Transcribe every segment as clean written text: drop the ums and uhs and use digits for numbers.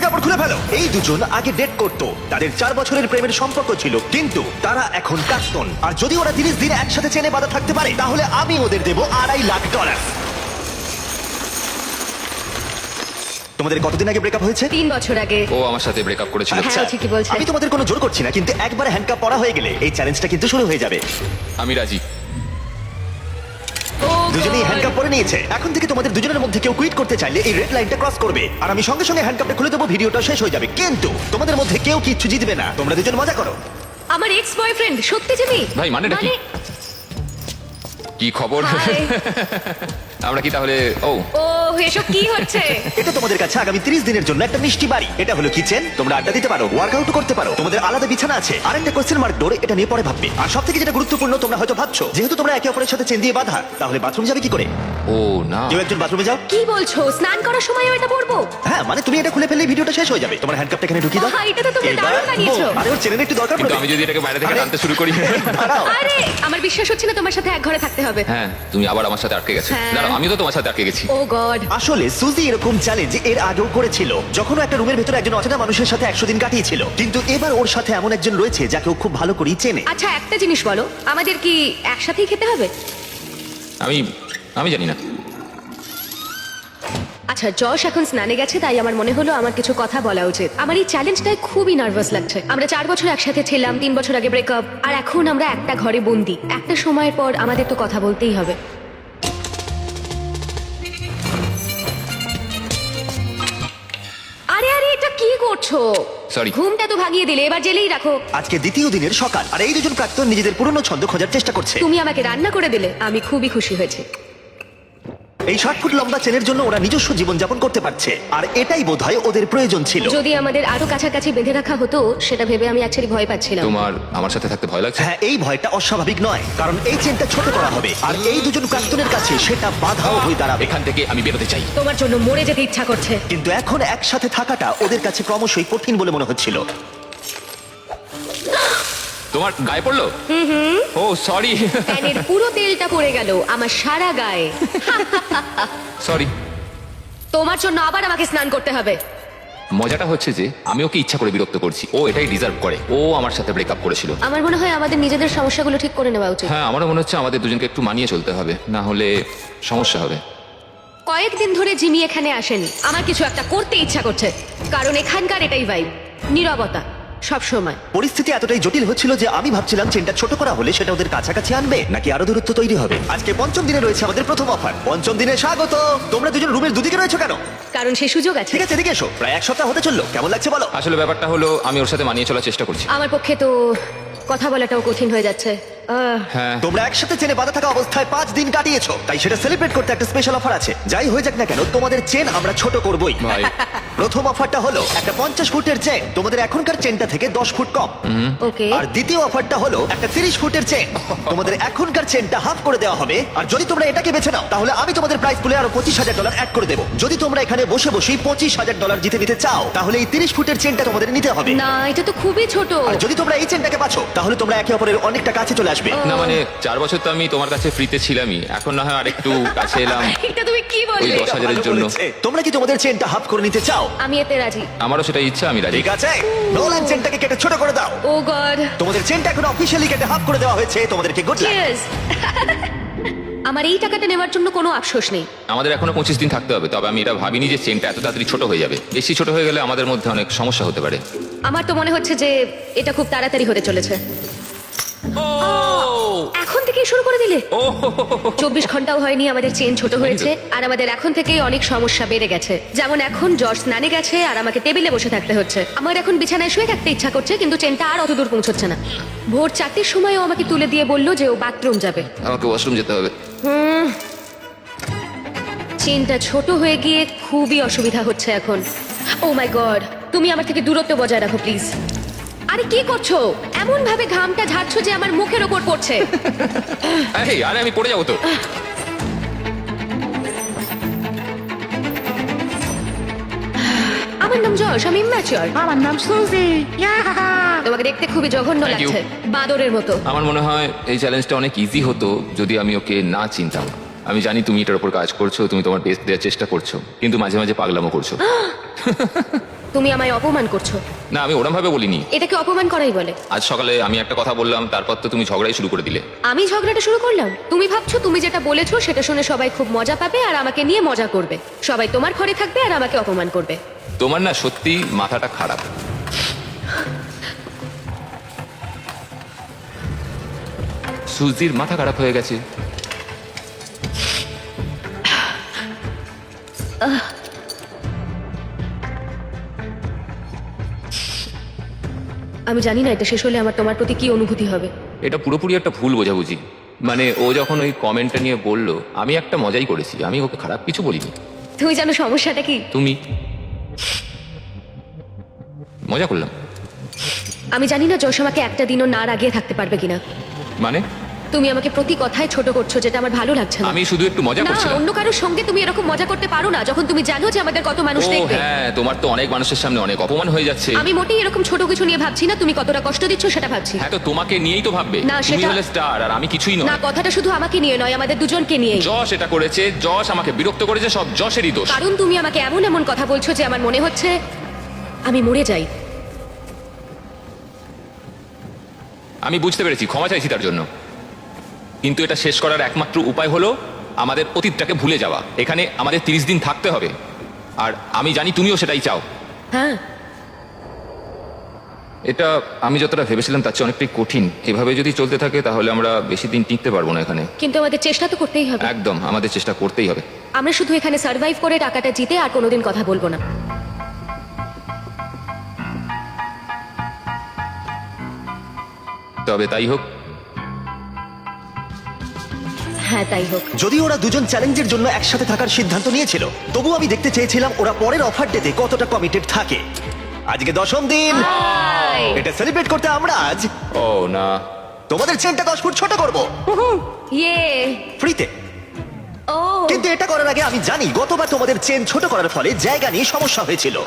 নিজেদের কাপড় খুলে ফেলো। এই দুজন আগে ডেট করতো, তাদের 4 বছরের প্রেমের সম্পর্ক ছিল, কিন্তু তারা এখন প্রাক্তন। আর যদি ওরা 30 দিন একসাথে চেনে বাঁধা থাকতে পারে, তাহলে আমি ওদের দেবো $2.5 লাখ। তোমাদের কতদিন আগে ব্রেকআপ হয়েছে? 3 বছর আগে। ও আমার সাথে ব্রেকআপ করেছিল। হ্যাঁ, ও ঠিকই বলছে। আমি তোমাদের কোনো জোর করছি না, কিন্তু একবার হ্যান্ডকাপ পরা হয়ে গেলে এই চ্যালেঞ্জটা কিন্তু শুরু হয়ে যাবে। আমি রাজি। দুজনেই হ্যান্ডকাপ পরে নিয়েছে। এখন থেকে তোমাদের দুজনের মধ্যে কেউ কুইট করতে চাইলে এই রেড লাইনটা ক্রস করবে, আর আমি সঙ্গে সঙ্গে হ্যান্ডকাপটা খুলে দেবো, ভিডিওটা শেষ হয়ে যাবে। কিন্তু তোমাদের মধ্যে কেউ কিচ্ছু জিতবে না, তোমরা দুজন মজা করো। আমার এক্স বয়ফ্রেন্ড, সত্যি জিমি? ভাই, মানেটা কি? কি খবর? Hi. আমরা কি তাহলে? ও ও, এসব কি হচ্ছে? এটা তোমাদের কাছে আগামী 30 দিনের জন্য একটা মিষ্টি বাড়ি। এটা হলো কিচেন, তোমরা আড্ডা দিতে পারো, ওয়ার্কআউট করতে পারো, তোমাদের আলাদা বিছানা আছে। আর একটা কোশ্চেন মার্ক ডোর, এটা নিয়ে পরে ভাববে। আর সবথেকে যেটা গুরুত্বপূর্ণ, তোমরা হয়তো ভাবছো যেহেতু তোমরা একে অপরের সাথে চেন দিয়ে বাঁধা, তাহলে বাথরুম যাবে কি করে? ও না, কেউ একজন বাথরুমে যাও। কি বলছো? স্নান করার সময়ও এটা পরবো? হ্যাঁ, মানে তুমি এটা খুলে ফেললে ভিডিওটা শেষ হয়ে যাবে। তোমার হ্যান্ডকাপটা এখানে ঢুকিয়ে দাও। বাহ, এটা তো তুমি এবার দারুণ বানিয়েছো। boom, আরে ওর চেনের একটু দরকার কিন্তু পড়বে। আমি যদি এটাকে বাইরে থেকে আরে, টানতে শুরু করি? দাঁড়াও। আরে, আমার বিশ্বাস হচ্ছে না তোমার সাথে এক ঘরে থাকতে হবে। হ্যাঁ, তুমি আবার আমার সাথে আটকে গেছো। হ্যাঁ। দাঁড়াও, আমি তো তোমার সাথে আটকে গেছি। ও গড। আসলে সুজি এরকম চ্যালেঞ্জ এর আগেও করেছিল, যখন ও একটা রুমের ভেতরে একজন অচেনা মানুষের সাথে 100 দিন কাটিয়েছিল। কিন্তু এবার ওর সাথে এমন একজন রয়েছে যাকে ও খুব ভালো করেই চেনে। আচ্ছা, একটা জিনিস বলো, আমাদের কি একসাথেই খেতে হবে? আমি জানি না। আচ্ছা, যশ এখন স্নানে গেছে, তাই আমার মনে হলো আমার কিছু কথা বলা উচিত। আমার এই চ্যালেঞ্জটায় খুবই নার্ভাস লাগছে। আমরা 4 বছর একসাথে ছিলাম, 3 বছর আগে ব্রেকআপ, আর এখন আমরা একটা ঘরে বন্দি। একটা সময়ের পর আমাদের তো কথা বলতেই হবে। আরে আরে, এটা কি করছো? Sorry. ঘুমটা তো ভাগিয়ে দিলে, এবার জেলেই রাখো। আজকে দ্বিতীয় দিনের সকাল, আর এই দুজন প্রাক্তন নিজেদের পুরনো ছন্দ খোঁজার চেষ্টা করছে। তুমি আমাকে রান্না করে দিলে, আমি খুবই খুশি হয়েছি। এই 60 ফুট লম্বা চেনের জন্য ওরা নিজস্ব জীবন যাপন করতে পারছে, আর এটাই বোধহয় ওদের প্রয়োজন ছিল। যদি আমাদের আরো কাছাকাছি বেঁধে রাখা হতো, সেটা ভেবে আমি অ্যাকচুয়ালি ভয় পাচ্ছিলাম। তোমার আমার সাথে থাকতে ভয় লাগছে? হ্যাঁ, এই ভয়টা অস্বাভাবিক নয়, কারণ এই চেনটা ছোট করা হবে, আর এই দুজন প্রাক্তনের কাছে সেটা বাধাও হয়ে দাঁড়াবে। এখান থেকে আমি বেরোতে চাই। তোমার জন্য মরে যেতে ইচ্ছা করছে। কিন্তু এখন একসাথে থাকাটা ওদের কাছে ক্রমশই কঠিন বলে মনে হচ্ছিল। তোমার গায়ে পড়লো? ও সরি। প্যানের পুরো তেলটা পড়ে গেল আমার সারা গায়ে। সরি। তোমার জন্য আবার আমাকে স্নান করতে হবে। মজাটা হচ্ছে যে আমি ওকে ইচ্ছা করে বিরক্ত করছি। ও এটাই ডিজার্ভ করে। ও আমার সাথে ব্রেকআপ করেছিল। আমার মনে হয় আমাদের নিজেদের সমস্যাগুলো ঠিক করে নেওয়া উচিত। হ্যাঁ, আমারও মনে হচ্ছে আমাদের দুজনকে একটু মানিয়ে চলতে হবে, না হলে সমস্যা হবে। কয়েকদিন ধরে জিমি এখানে আসেনি। আমার কিছু একটা করতে ইচ্ছা করছে, কারণ এখানকার এটাই ভাইব, নীরবতা সব সময়। পরিস্থিতি এতটাই জটিল হচ্ছিল যে আমি ভাবছিলাম চেনটা ছোট করা হলে সেটা ওদের কাছাকাছি আনবে, নাকি আরো দূরত্ব তৈরি হবে। আজকে পঞ্চম দিনে রয়েছে আমাদের প্রথম অফার। পঞ্চম দিনে স্বাগত। তোমরা দুজন রুমের দুদিকে রয়েছো কেন? কারণ সে সুযোগ আছে। ঠিক আছে, এদিকে এসো। প্রায় 1 সপ্তাহ হতে চললো, কেমন লাগছে বলো? আসলে ব্যাপারটা হলো আমি ওর সাথে মানিয়ে চলার চেষ্টা করছি। আমার পক্ষে তো কথা বলাটাও কঠিন হয়ে যাচ্ছে। হ্যাঁ, তোমরা একসাথে চেনে বাঁধা থাকা অবস্থায় 5 দিন কাটিয়েছো, তাই সেটা সেলিব্রেট করতে একটা স্পেশাল অফার আছে। যাই হয়ে যাক না কেন, তোমাদের চেন আমরা ছোট করবই। ভাই। প্রথম অফারটা হলো একটা 50 ফুটের চেন, তোমাদের এখনকার চেনটা থেকে 10 ফুট কম। ওকে। আর দ্বিতীয় অফারটা হলো একটা 30 ফুটের চেন, তোমাদের এখনকার চেনটা হাফ করে দেওয়া হবে। আর যদি তোমরা এটাকে বেছে নাও, তাহলে আমি তোমাদের প্রাইস পুলে আরো $25,000 অ্যাড করে দেবো। যদি তোমরা এখানে বসে বসেই $25,000 জিতে নিতে চাও, তাহলে এই 30 ফুটের চেনটা তোমাদের নিতে হবে। না, এটা তো খুবই ছোট। আর যদি তোমরা এই চেনটাকে বাছো, তাহলে তোমরা একে অপরের অনেকটা কাছে চলে আসবে। না মানে 4 বছর তো আমি তোমার কাছে ফ্রিতে ছিলামই, এখন না হয় আরেকটু কাছে এলাম। এটা তুমি কি ওই বললে? 10,000 এর জন্য। তোমরা কি তোমাদের চেনটা হাফ করে নিতে চাও? আমি এতে রাজি। আমারও সেটা ইচ্ছা, আমি রাজি। ঠিক আছে, নোলান চেনটাকে কেটে ছোট করে দাও। ও গড। তোমাদের চেনটা এখন অফিশিয়ালি কেটে হাফ করে দেওয়া হয়েছে। তোমাদেরকে গুড লাক। চিয়ার্স। আমার এই টাকাটা নেওয়ার জন্য কোনো আফসোস নেই। আমাদের এখনো 25 দিন থাকতে হবে, তবে আমি এটা ভাবিনি যে চেনটা এত তাড়াতাড়ি ছোট হয়ে যাবে। বেশি ছোট হয়ে গেলে আমাদের মধ্যে অনেক সমস্যা হতে পারে। আমার তো মনে হচ্ছে যে এটা খুব তাড়াতাড়ি হতে চলেছে। এখন থেকেই শুরু করে দিলে? 24 ঘন্টাও হয়নি আমাদের চেন ছোট হয়েছে, আর আমাদের এখন থেকেই অনেক সমস্যা বেড়ে গেছে। যেমন এখন জর্জ স্নানে গেছে আর আমাকে টেবিলে বসে থাকতে হচ্ছে। আমার এখন বিছানায় শুয়ে থাকতে ইচ্ছা করছে, কিন্তু চেনটা আর অত দূর পৌঁছচ্ছে না। ভোর 4টের সময়ও আমাকে তুলে দিয়ে বললো যে ও বাথরুম যাবে। আমাকে ওয়াশরুম যেতে হবে। চেনটা ছোট হয়ে গিয়ে খুবই অসুবিধা হচ্ছে এখন। ও মাই গড, তুমি আমার থেকে দূরত্ব বজায় রাখো প্লিজ। আরে কি করছো? এমন ভাবে ঘামটা ঝাড়ছো যে আমার মুখের ওপর পড়ছে। আরে আমি পড়ে যাবো তো। আমার নাম যশ, আমি ইম্যাচিওর। আমার নাম সুজি। তোমাকে দেখতে খুবই জঘন্য Thank you. লাগছে, বাদরের মতো। আমার মনে হয় এই চ্যালেঞ্জটা অনেক ইজি হতো যদি আমি ওকে না চিনতাম। আমি জানি তুমি এটার উপর কাজ করছো, তুমি তোমার বেস্ট দেওয়ার চেষ্টা করছো, কিন্তু মাঝে মাঝে পাগলামো করছো। তুমি আমায় অপমান করছো। না, আমি ওরম ভাবে বলিনি। এটাকে অপমান করাই বলে। আজ সকালে আমি একটা কথা বললাম, তারপর তো তুমি ঝগড়াই শুরু করে দিলে। আমি ঝগড়াটা শুরু করলাম? তুমি ভাবছো তুমি যেটা বলেছো সেটা শুনে সবাই খুব মজা পাবে আর আমাকে নিয়ে মজা করবে, সবাই তোমার ঘরে থাকবে আর আমাকে অপমান করবে। তোমার না সত্যি মাথাটা খারাপ। সুজির মাথা খারাপ হয়ে গেছে। আমি জানি না এটা শেষ হলে আমার তোমার প্রতি কি অনুভূতি হবে। এটা পুরোপুরি একটা ভুল বোঝাবুঝি। মানে ও যখন ওই কমেন্টটা নিয়ে বললো, আমি একটা মজাই করেছি, আমি ওকে খারাপ কিছু বলিনি। তুমি জানো সমস্যাটা কি? তুমি মজা করলাম। আমি জানি না যশ আমাকে একটা দিনও না রাগিয়ে থাকতে পারবে কিনা। মানে তুমি আমাকে প্রতি কথায় ছোট করছো, যেটা আমার ভালো লাগছে না। আমি শুধু একটু মজা না, করছিলাম। অন্য কারোর সঙ্গে তুমি এরকম মজা করতে পারো না যখন তুমি জানো যে আমাদের কত মানুষ ও দেখবে। হ্যাঁ, তোমার তো অনেক মানুষের সামনে অনেক অপমান হয়ে যাচ্ছে। আমি মোটেই এরকম ছোট কিছু নিয়ে ভাবছি না, তুমি কতটা কষ্ট দিচ্ছ সেটা ভাবছি। হ্যাঁ, তো তোমাকে নিয়েই তো ভাববে। না, তুমি সেটা- হলে স্টার আর আমি কিছুই না, নয়। কথাটা শুধু আমাকে নিয়ে নয়, আমাদের দুজনকে নিয়ে। যশ এটা করেছে, যশ আমাকে বিরক্ত করেছে, সব যশেরই দোষ। কারণ তুমি আমাকে এমন এমন কথা বলছো যে আমার মনে হচ্ছে আমি মরে যাই। আমি বুঝতে পেরেছি, ক্ষমা চাইছি তার জন্য। কিন্তু এটা শেষ করার একমাত্র উপায় হলো আমাদের অতীতটাকে ভুলে যাওয়া। এখানে আমাদের 30 দিন থাকতে হবে, আর আমি জানি তুমিও সেটাই চাও। হ্যাঁ, এটা আমি যতটা ভেবেছিলাম তার চেয়ে অনেকটাই কঠিন। এভাবে যদি চলতে থাকে তাহলে আমরা বেশি দিন টিকতে পারবো না এখানে। কিন্তু আমাদের চেষ্টা তো করতেই হবে। একদম, আমাদের চেষ্টা করতেই হবে। আমরা শুধু এখানে সার্ভাইভ করে টাকাটা জিতে আর কোনোদিন কথা বলবো না। তবে তাই হোক। হ্যাঁ, তাই হোক। যদি ওরা দুজন চ্যালেঞ্জের জন্য একসাথে থাকার সিদ্ধান্ত নিয়েছিল, তবু আমি দেখতে চেয়েছিলাম ওরা পরের অফার ডেতে কতটা কমিটেড থাকে। আজকে 10ম দিন, হাই! এটা সেলিব্রেট করতে আমরা আজ ও না, তোমাদের চেনটা 10 ফুট ছোট করব ইয়ে! ফ্রিতে। ও! কিন্তু এটা করার আগে আমি জানি গতবার তোমাদের চেন ছোট করার ফলে জায়গা নিয়ে সমস্যা হয়েছিল, ও!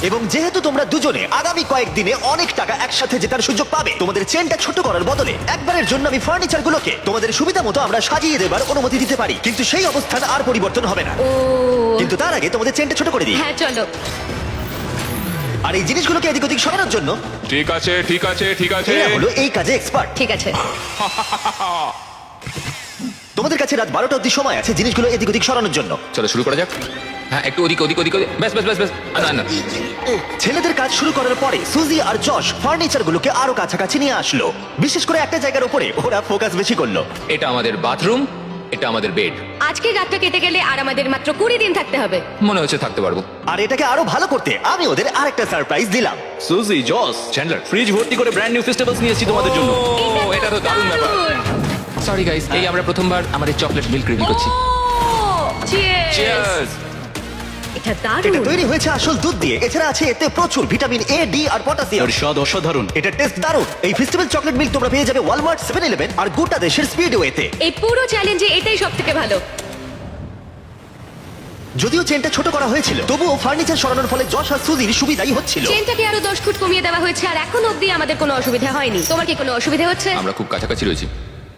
এবং যেহেতু তোমরা দুজনে আগামী কয়েকদিনে অনেক টাকা একসাথে জেতার সুযোগ পাবে, তোমাদের চেনটা ছোট করার বদলে একবারের জন্য আমি ফার্নিচার গুলোকে তোমাদের সুবিধা মতো আমরা সাজিয়ে দেবার অনুমতি দিতে পারি, কিন্তু সেই অবস্থান আর পরিবর্তন হবে না। ও! কিন্তু তার আগে তোমাদের চেনটা ছোট করে দিই, হ্যাঁ, চলো। আর এই জিনিসগুলোকে এদিক ওদিক সরানোর জন্য ঠিক আছে ঠিক আছে ঠিক আছে। এরা হলো এই কাজে এক্সপার্ট। ঠিক আছে। তোমাদের কাছে রাত 12টা অব্দি সময় আছে জিনিসগুলো এদিক ওদিক সরানোর জন্য। চলো শুরু করা যাক। হ্যাঁ, একটু ওদিক ওদিক ওদিক ওদিক। ব্যাস ব্যাস ব্যাস ব্যাস। না না, ছেলেদের কাজ শুরু করার পরে সুজি আর যশ ফার্নিচার গুলোকে আরো কাছাকাছি নিয়ে আসলো, বিশেষ করে একটা জায়গার উপরে ওরা ফোকাস বেশি করলো। এটা আমাদের বাথরুম, এটা আমাদের বেড। আজকের রাতটা কেটে গেলে আর আমাদের মাত্র 20 দিন থাকতে হবে। মনে হচ্ছে থাকতে পারবো। আর এটাকে আরো ভালো করতে আমি ওদের আরেকটা সারপ্রাইজ দিলাম। সুজি, জস, চ্যান্ডলার, ফ্রিজ ভর্তি করে ব্র্যান্ড নিউ ফেস্টিভ্যালস নিয়ে এসেছি তোমাদের জন্য। ও, এটা তো দারুণ ব্যাপার। সরি গাইস, এই আমরা প্রথমবার আমাদের চকলেট মিল্ক রিভিল করছি। Cheers! চিয়ার্স। এটা এটা দারুণ। তৈরি হয়েছে আসল দুধ দিয়ে, এছাড়া আছে এতে প্রচুর ভিটামিন এ, ডি আর পটাশিয়াম। এর স্বাদ অসাধারণ। এটা টেস্ট দারুণ। এই ফেস্টিভ্যাল চকলেট মিল্ক তোমরা পেয়ে যাবে ওয়ালমার্ট, 7-Eleven আর গোটা দেশের স্পিডওয়েতে। এই পুরো চ্যালেঞ্জে এটাই সবথেকে ভালো। যদিও চেনটা ছোট করা হয়েছিল, তবুও ফার্নিচার সরানোর ফলে যশ আর সুজির সুবিধাই হচ্ছিল। চেনটাকে আরো 10 ফুট কমিয়ে দেওয়া হয়েছে আর এখন অবধি আমাদের কোনো অসুবিধা হয়নি। তোমার কি কোনো অসুবিধা হচ্ছে? আমরা খুব কাছাকাছি রয়েছি।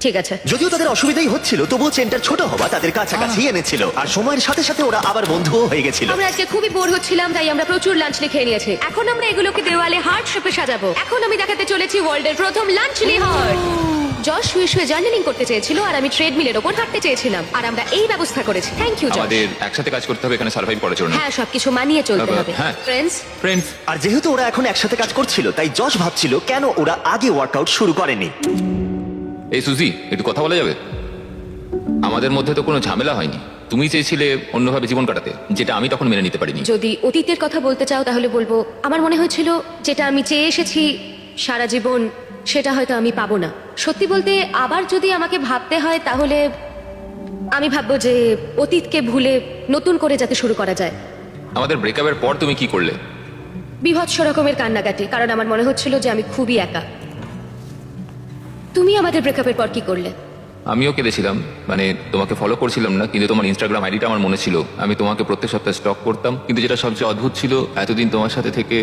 ঠিক আছে। যদিও তাদের অসুবিধাই হচ্ছিল, তবুও চেনটার ছোট হওয়া তাদের কাছাকাছি এনেছিল, আর সময়ের সাথে সাথে ওরা আবার বন্ধুও হয়ে গেছিল। আমরা আজকে খুবই বোর হচ্ছিলাম, তাই আমরা প্রচুর লাঞ্চ লিখে নিয়েছি। এখন আমরা এগুলোকে দেওয়ালে হার্ট শেপে সাজাবো। এখন আমি দেখাতে চলেছি ওয়ার্ল্ডের প্রথম লাঞ্চলি হার্ট। যশ শুয়ে শুয়ে জার্নালিং করতে চেয়েছিল আর আমি ট্রেডমিলের ওপর হাঁটতে চেয়েছিলাম, আর আমরা এই ব্যবস্থা করেছি। থ্যাংক ইউ যশ। আমাদের একসাথে কাজ করতে হবে এখানে সার্ভাইভ করার জন্য। হ্যাঁ, সবকিছু মানিয়ে চলতে হবে। হ্যাঁ। ফ্রেন্ডস, ফ্রেন্ডস, আর যেহেতু ওরা এখন একসাথে কাজ করছিল, তাই যশ ভাবছিল কেন ওরা আগে ওয়ার্কআউট শুরু করেনি। এই সুজি, একটু কথা বলা যাবে? আমাদের মধ্যে তো কোনো ঝামেলা হয়নি। তুমি চেয়েছিলে অন্যভাবে জীবন কাটাতে, যেটা আমি তখন মেনে নিতে পারিনি। যদি অতীতের কথা বলতে চাও তাহলে বলবো আমার মনে হয়েছিল যেটা আমি চেয়ে এসেছি সারা জীবন, সেটা হয়তো আমি পাবো না। সত্যি বলতে আবার যদি আমাকে ভাবতে হয় তাহলে আমি ভাববো যে অতীতকে ভুলে নতুন করে যাতে শুরু করা যায়। আমাদের ব্রেকআপের পর তুমি কি করলে? বীভৎস রকমের কান্নাকাটি, কারণ আমার মনে হচ্ছিল যে আমি খুবই একা। তুমি আমাদের ব্রেকআপের পর কি করলে? আমিও কেঁদেছিলাম, মানে তোমাকে ফলো করছিলাম না, কিন্তু তোমার ইনস্টাগ্রাম আইডিটা আমার মনে ছিল। আমি তোমাকে প্রত্যেক সপ্তাহে স্টক করতাম, কিন্তু যেটা সবচেয়ে অদ্ভুত ছিল, এতদিন তোমার সাথে থেকে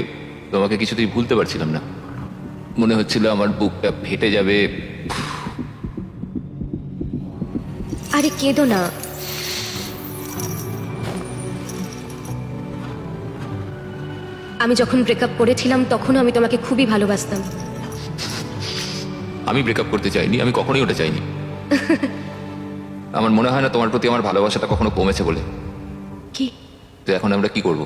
তোমাকে কিছুতেই ভুলতে পারছিলাম না। মনে হচ্ছিল আমার বুকটা ফেটে যাবে। আরে কেঁদো না। আমি যখন ব্রেকআপ করেছিলাম তখনও আমি তোমাকে খুবই ভালোবাসতাম। আমি ব্রেকআপ করতে চাইনি, আমি কখনোই ওটা চাইনি। আমার মনে হয় না তোমার প্রতি আমার ভালোবাসাটা কখনো কমেছে বলে। কি? তো এখন আমরা কি করব?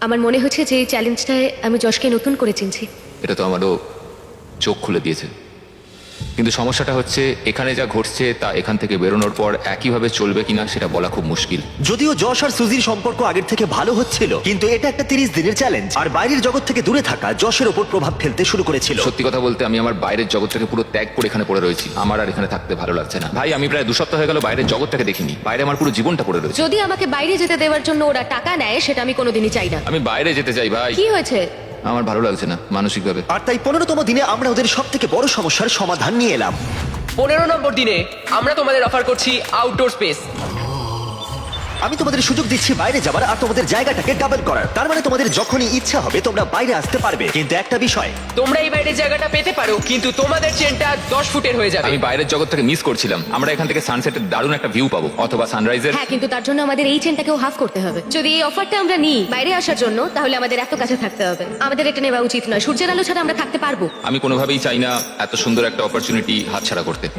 আমার মনে হচ্ছে যে এই চ্যালেঞ্জটায় আমি যশকে নতুন করে চিনছি। এটা তো আমারও চোখ খুলে দিয়েছে, কিন্তু সমস্যাটা হচ্ছে এখানে যা ঘটছে তা এখান থেকে বেরোনোর পর একইভাবে চলবে কিনা সেটা বলা খুব মুশকিল। যদিও যশ আর সুজির সম্পর্ক আগের থেকে ভালো হচ্ছিল, কিন্তু এটা একটা 30 দিনের চ্যালেঞ্জ, আর বাইরের জগৎ থেকে দূরে থাকা যশের উপর প্রভাব ফেলতে শুরু করেছিল। সত্যি কথা বলতে আমি আমার বাইরের জগৎটাকে পুরো ত্যাগ করে এখানে পড়ে রয়েছি। আমার আর এখানে থাকতে ভালো লাগছে না ভাই। আমি প্রায় 2 সপ্তাহ হয়ে গেল বাইরের জগৎটাকে দেখিনি। বাইরে আমার পুরো জীবনটা পড়ে রয়েছে। যদি আমাকে বাইরে যেতে দেওয়ার জন্য ওরা টাকা নেয় সেটা আমি কোনোদিনই চাই না। আমি বাইরে যেতে চাই ভাই। কি হয়েছে? আমার ভালো লাগছে না মানসিকভাবে। আর তাই 15তম দিনে আমরা ওদের সব থেকে বড় সমস্যার সমাধান নিয়ে এলাম। 15 নম্বর দিনে আমরা তোমাদের অফার করছি আউটডোর স্পেস। আমি তোমাদের সুযোগ দিচ্ছি বাইরে যাবার আর তোমাদের জায়গাটাকে ডাবল করার। তার মানে তোমাদের যখনই ইচ্ছা হবে তোমরা বাইরে আসতে পারবে, কিন্তু একটা বিষয়, তোমরা এই বাইরের জায়গাটা পেতে পারো, কিন্তু তোমাদের চেনটা 10 ফুটের হয়ে যাবে। আমি বাইরের জগৎটাকে মিস করছিলাম। আমরা এখান থেকে সানসেটের দারুণ একটা ভিউ পাবো, অথবা সানরাইজের। হ্যাঁ, কিন্তু তার জন্য আমাদের এই চেনটাকেও হাফ করতে হবে। যদি এই অফারটা আমরা নিই বাইরে আসার জন্য, তাহলে আমাদের এত কাছে থাকতে হবে। আমাদের এটা নেওয়া উচিত নয়। সূর্যের আলো ছাড়া আমরা থাকতে পারবো? আমি কোনোভাবেই চাই না এত সুন্দর একটা অপরচুনিটি হাতছাড়া করতে।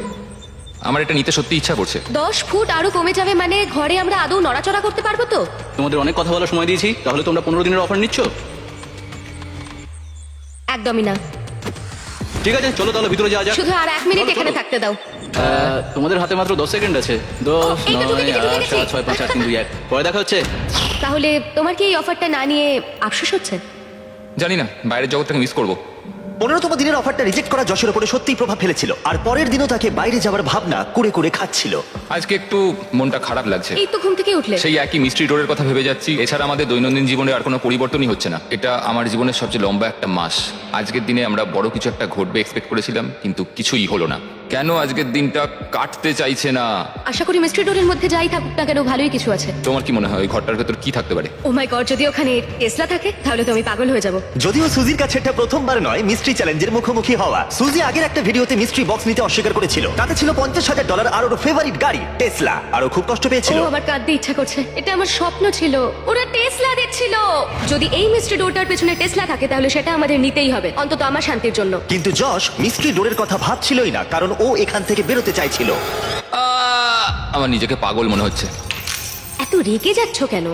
আমার এটা নিতে সত্যি ইচ্ছা করছে। 10 ফুট আরো কমে যাবে মানে ঘরে আমরা আদৌ নড়াচড়া করতে পারবো তো? তোমাদের অনেক কথা বলার সময় দিয়েছি, তাহলে তোমরা 15 দিনের অফার নিচ্ছ? একদমই না। ঠিক আছে, চলো তাহলে ভিতরে যাওয়া যাক। শুধু আর 1 মিনিট চলো, এখানে চলো। থাকতে দাও। তোমাদের হাতে মাত্র 10 সেকেন্ড আছে। 10, এই তো, 9, ঢুকে গেছি, 8, 7, 6, 5, 4, 3, 2, 1। পরে দেখা হচ্ছে। তাহলে তোমার কি এই অফারটা না নিয়ে আফসোস হচ্ছে? জানি না, বাইরের জগৎটাকে মিস করবো। 15তম দিনের অফারটা রিজেক্ট করা যশের উপরে সত্যিই প্রভাব ফেলেছিল, আর পরের দিনও তাকে বাইরে যাওয়ার ভাবনা কুড়ে কুড়ে খাচ্ছিল। আজকে একটু মনটা খারাপ লাগছে। এই তো ঘুম থেকে উঠলে। সেই একই মিস্ট্রি রোডের কথা ভেবে যাচ্ছি। এছাড়া আমাদের দৈনন্দিন জীবনে আর কোনো পরিবর্তনই হচ্ছে না। এটা আমার জীবনের সবচেয়ে লম্বা একটা মাস। আজকের দিনে আমরা বড় কিছু একটা ঘটবে এক্সপেক্ট করেছিলাম, কিন্তু কিছুই হলো না। কেন আজকের দিনটা কাটতে চাইছে না? আশা করি মিস্ট্রি ডোরের মধ্যে যাই থাকুক না কেন ভালোই কিছু আছে। তোমার কি মনে হয় ওই ঘরটার ভেতর কি থাকতে পারে? ও মাই গড, যদি ওখানে টেসলা থাকে তাহলে তো আমি পাগল হয়ে যাব। যদিও সুজির কাছে এটা প্রথমবার নয় মিস্ট্রি চ্যালেঞ্জের মুখোমুখি হওয়া। সুজি আগের একটা ভিডিওতে মিস্ট্রি বক্স নিতে অস্বীকার করেছিল। তাতে ছিল $50,000 আর ওর ফেভারিট গাড়ি টেসলা, আর ও খুব কষ্ট পেয়েছিল। ও আমার কাঁদতে ইচ্ছা করছে। এটা আমার স্বপ্ন ছিল। ওরা টেসলা দিচ্ছিল। যদি এই মিস্ট্রি ডোরটার পেছনে টেসলা থাকে তাহলে সেটা আমাদের নিতেই হবে, অন্তত আমার শান্তির জন্য। কিন্তু যশ মিস্ট্রি ডোরের কথা ভাবছিলই না, কারণ ও এখান থেকে বেরোতে চাইছিল। আমার নিজেকে পাগল মনে হচ্ছে। এত রেগে যাচ্ছ কেন?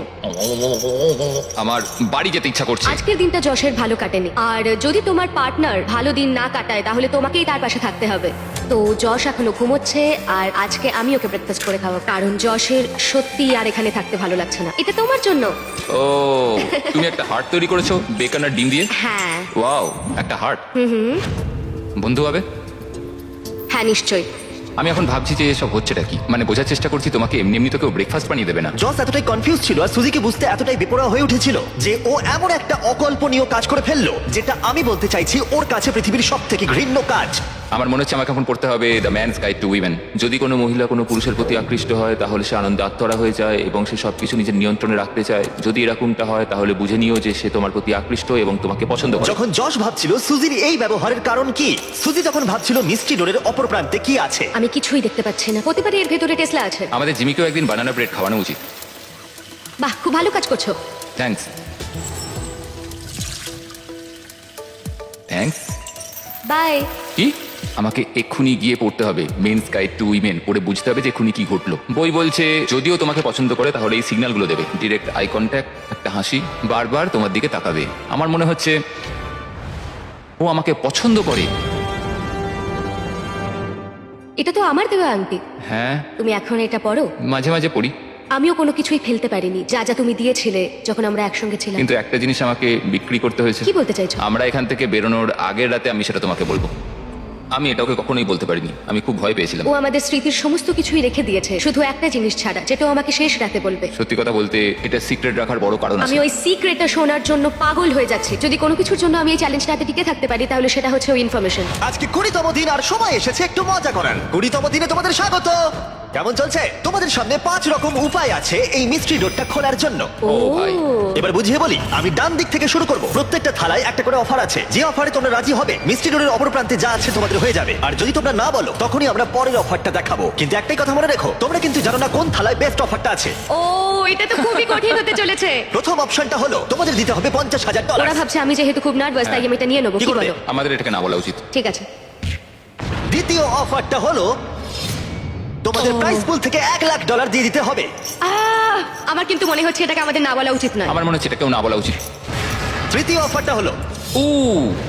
আমার বাড়ি যেতে ইচ্ছা করছে। আজকের দিনটা যশের ভালো কাটেনি, আর যদি তোমার পার্টনার ভালো দিন না কাটায় তাহলে তোমাকেই তার পাশে থাকতে হবে। তো যশ এখনো ঘুমোচ্ছে, আর আজকে আমি ওকে ব্রেকফাস্ট করে খাওয়াবো, কারণ যশের সত্যি আর এখানে থাকতে ভালো লাগছে না। এটা তোমার জন্য। ও, তুমি একটা হার্ট তৈরি করেছো বেকন আর ডিম দিয়ে? হ্যাঁ। ওয়াও, একটা হার্ট। বন্ধু হবে? হ্যাঁ, নিশ্চয়ই। আমি এখন ভাবছি যে এসব হচ্ছেটা কি। মানে বোঝার চেষ্টা করছি তোমাকে এমনি এমনি তো কেউ ব্রেকফাস্ট বানিয়ে দেবে না। জস এতটাই কনফিউজ ছিল আর সুজিকে বুঝতে এতটাই বেপরোয়া হয়ে উঠেছিল যে ও এমন একটা অকল্পনীয় কাজ করে ফেললো, যেটা আমি বলতে চাইছি ওর কাছে পৃথিবীর সব থেকে ঘৃণ্য কাজ। আমার মনে হচ্ছে আমাকে এখন পড়তে হবে the man's guide to women. যদি কোনো মহিলা কোনো পুরুষের প্রতি আকৃষ্ট হয় তাহলে সে আনন্দে আত্মহারা হয়ে যায় এবং সে সবকিছু নিজের নিয়ন্ত্রণে রাখতে চায়। যদি এরকমটা হয় তাহলে বুঝে নিও যে সে তোমার প্রতি আকৃষ্ট এবং তোমাকে পছন্দ করে। যখন যশ ভাবছিল সুজির এই ব্যবহারের কারণ কি, সুজি তখন ভাবছিল মিষ্টি ডোরের অপর প্রান্তে কি আছে। আমি কিছুই দেখতে পাচ্ছি না। হতে পারে এর ভেতরে টেসলা আছে। আমাদের জিমিকেও একদিন বানানা ব্রেড খাওয়ানো উচিত। বাহ, খুব ভালো কাজ করছো। থ্যাঙ্কস। থ্যাঙ্কস। বাই। কি? আমাকে এক্ষুনি গিয়ে পড়তে হবে মেন্স গাইড টু উইমেন, পড়ে বুঝতে হবে যে এক্ষুনি কি ঘটলো। বই বলছে যদিও তোমাকে পছন্দ করে তাহলে এই সিগন্যালগুলো দেবে: ডিরেক্ট আই কন্ট্যাক্ট, একটা হাসি, বারবার তোমার দিকে তাকাবে। আমার মনে হচ্ছে ও আমাকে পছন্দ করে। এটা তো আমার দেওয়া আংটি। হ্যাঁ, তুমি এখন এটা পরো? মাঝে মাঝে পড়ি। আমিও কোনো কিছুই ফেলতে পারিনি যা যা তুমি দিয়েছিলে যখন আমরা একসঙ্গে ছিলাম। কিন্তু একটা জিনিস আমাকে বিক্রি করতে হয়েছে। কি বলতে চাইছো? আমরা এখান থেকে বেরোনোর আগের রাতে আমি সেটা তোমাকে বলবো। আমি এটা ওকে কখনোই বলতে পারিনি, আমি খুব ভয় পেয়েছিলাম। ও আমাদের স্মৃতির সমস্ত কিছুই রেখে দিয়েছে, শুধু একটা জিনিস ছাড়া, যেটা ও আমাকে শেষ রাতে বলবে। সত্যি কথা বলতে এটা সিক্রেট রাখার বড় কারণ আমি আছে। ওই সিক্রেটটা শোনার জন্য পাগল হয়ে যাচ্ছি। যদি কোনো কিছুর জন্য আমি এই চ্যালেঞ্জটাতে টিকে থাকতে পারি তাহলে সেটা হচ্ছে ওই ইনফরমেশন। আজকে 20তম দিন আর সময় এসেছে একটু মজা করার। 20তম দিনে তোমাদের স্বাগত। কেমন চলছে? তোমাদের সামনে 5 রকম উপায় আছে এই মিস্ট্রি ডোরটা খোলার জন্য। ও ভাই। এবার বুঝিয়ে বলি, আমি ডান দিক থেকে শুরু করব। প্রত্যেকটা থালায় একটা করে অফার আছে। যে অফারে তোমরা রাজি হবে মিস্ট্রি ডোরের অপর প্রান্তে যা আছে তোমাদের হয়ে যাবে, আর যদি তোমরা না বলো তখনই আমরা পরের অফারটা দেখাবো। কিন্তু একটাই কথা মনে রেখো, তোমরা কিন্তু জানো না কোন থালায় বেস্ট অফারটা আছে। ও, এটা তো খুবই কঠিন হতে চলেছে। প্রথম অপশনটা হলো তোমাদের দিতে হবে $50,000। ওরা ভাবছে আমি যেহেতু খুব নার্ভাস তাই আমি এটা নিয়ে নেবো, কি কি করবে? বলো? আমাদের এটাকে না বলা উচিত। ঠিক আছে। দ্বিতীয় অফারটা হলো তোমাদের প্রাইস পুল থেকে $1,00,000 দিয়ে দিতে হবে। আমার কিন্তু মনে হচ্ছে এটাকে আমাদের না বলা উচিত নয়। আমার মনে হচ্ছে এটাকেও না বলা উচিত। তৃতীয় অফারটা হলো ও